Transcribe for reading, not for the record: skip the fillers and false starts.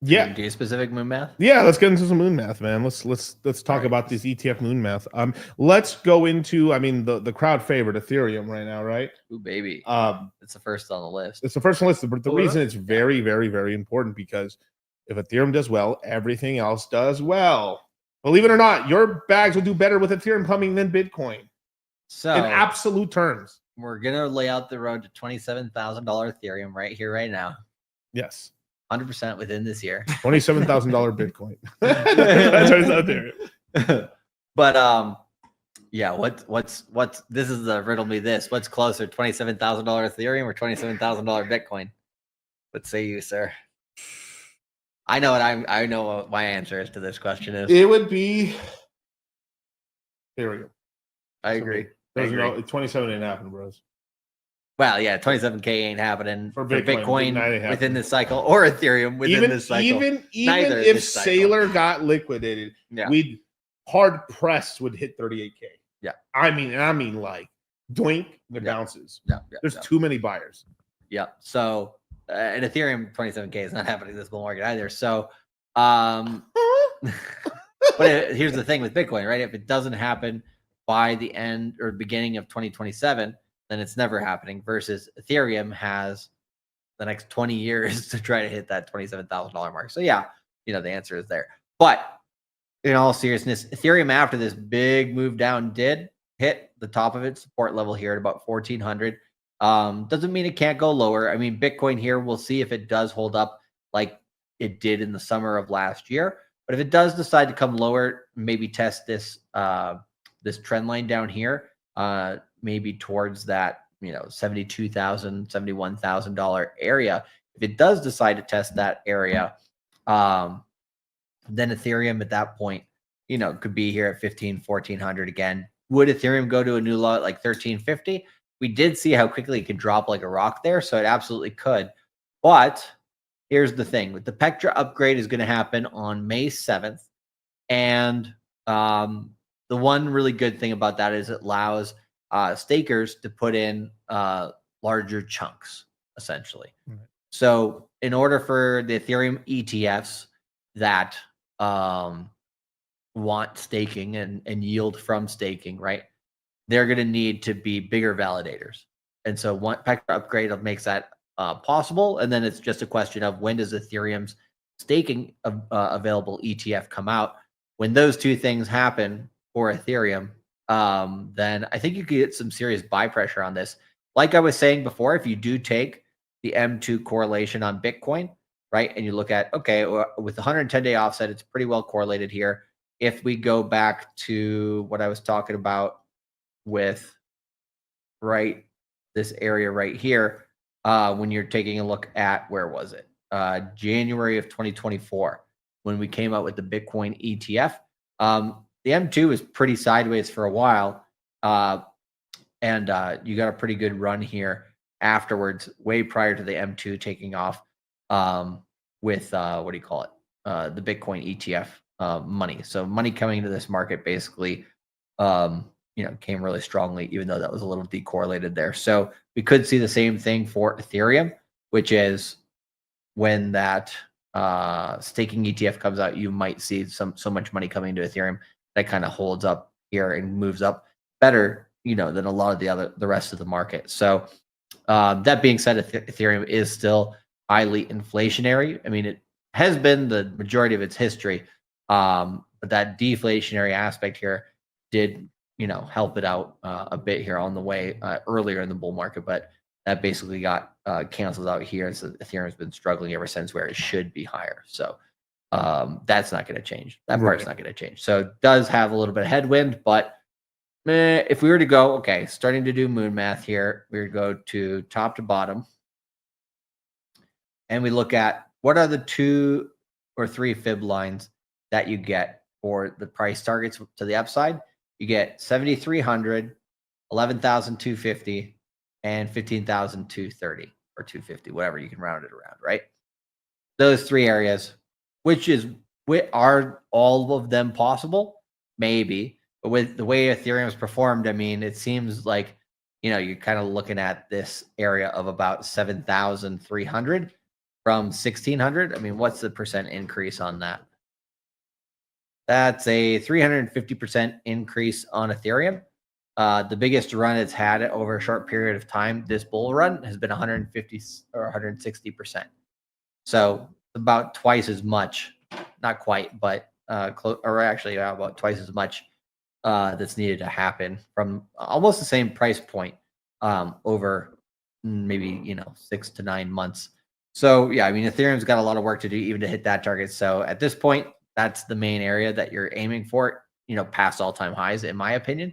Yeah. Do specific moon math? Yeah, let's get into some moon math, man. Let's talk about this ETF moon math. Let's go into, I mean, the crowd favorite Ethereum right now, right? Ooh, baby. It's the first on the list. It's the first on the list, but the reason it's very, very, very important because if Ethereum does well, everything else does well. Believe it or not, your bags will do better with Ethereum coming than Bitcoin. So in absolute terms. We're gonna lay out the road to $27,000 Ethereum right here, right now. Yes. 100% within this year. $27,000 Bitcoin. That's Ethereum. But yeah, what's this is the riddle me this. What's closer, $27,000 Ethereum or $27,000 Bitcoin? What say you, sir? I know what my answer is to this question is. It would be Ethereum. I agree. There's no 27 ain't happening, bros. Well, yeah, 27K ain't happening for Bitcoin within this cycle or Ethereum within this cycle. Even if Sailor got liquidated, we'd hard pressed would hit 38K. Yeah. I mean like doink, it bounces. Yeah. There's too many buyers. Yeah. So and Ethereum 27K is not happening in this bull market either. So but here's the thing with Bitcoin, right? If it doesn't happen by the end or beginning of 2027, then it's never happening, versus Ethereum has the next 20 years to try to hit that $27,000 mark. So yeah, the answer is there. But in all seriousness, Ethereum after this big move down did hit the top of its support level here at about 1,400. Doesn't mean it can't go lower. I mean, Bitcoin here, we'll see if it does hold up like it did in the summer of last year. But if it does decide to come lower, maybe test this this trend line down here, maybe towards that, $72,000, $71,000 area. If it does decide to test that area, then Ethereum at that point, could be here at 1,400 again. Would Ethereum go to a new low at like 1,350? We did see how quickly it could drop like a rock there, so it absolutely could. But here's the thing: with the Pectra upgrade is going to happen on May 7th, and the one really good thing about that is it allows stakers to put in larger chunks, essentially. Right. So in order for the Ethereum ETFs that want staking and yield from staking, right, they're going to need to be bigger validators. And so one Pectra upgrade makes that possible. And then it's just a question of when does Ethereum's staking available ETF come out. When those two things happen for Ethereum, then I think you could get some serious buy pressure on this. Like I was saying before, if you do take the M2 correlation on Bitcoin, right, and you look at, okay, with the 110-day offset, it's pretty well correlated here. If we go back to what I was talking about with, right, this area right here, when you're taking a look at, where was it? January of 2024, when we came out with the Bitcoin ETF. The M2 was pretty sideways for a while, and you got a pretty good run here afterwards, way prior to the M2 taking off with, what do you call it? The Bitcoin ETF money. So money coming into this market basically, came really strongly, even though that was a little decorrelated there. So we could see the same thing for Ethereum, which is when that staking ETF comes out, you might see so much money coming into Ethereum that kind of holds up here and moves up better, than a lot of the rest of the market. So that being said, Ethereum is still highly inflationary. I mean, it has been the majority of its history, but that deflationary aspect here did, help it out a bit here on the way earlier in the bull market, but that basically got canceled out here. So Ethereum's been struggling ever since, where it should be higher. So that's not going to change. That part's not going to change. So it does have a little bit of headwind, but if we were to go, okay, starting to do moon math here, we would go to top to bottom, and we look at what are the 2 or 3 fib lines that you get for the price targets to the upside. You get 7,300, 11,250, and 15,230 or 250, whatever, you can round it around, right? Those 3 areas, are all of them possible? Maybe. But with the way Ethereum has performed, I mean, it seems like, you're kind of looking at this area of about 7,300. from 1600. I mean, what's the percent increase on that? That's a 350% increase on Ethereum. The biggest run it's had over a short period of time, this bull run, has been 150 or 160%. So about twice as much, not quite, but or actually about twice as much that's needed to happen from almost the same price point over maybe 6 to 9 months. So yeah, I mean, Ethereum's got a lot of work to do even to hit that target. So at this point, that's the main area that you're aiming for, past all-time highs, in my opinion.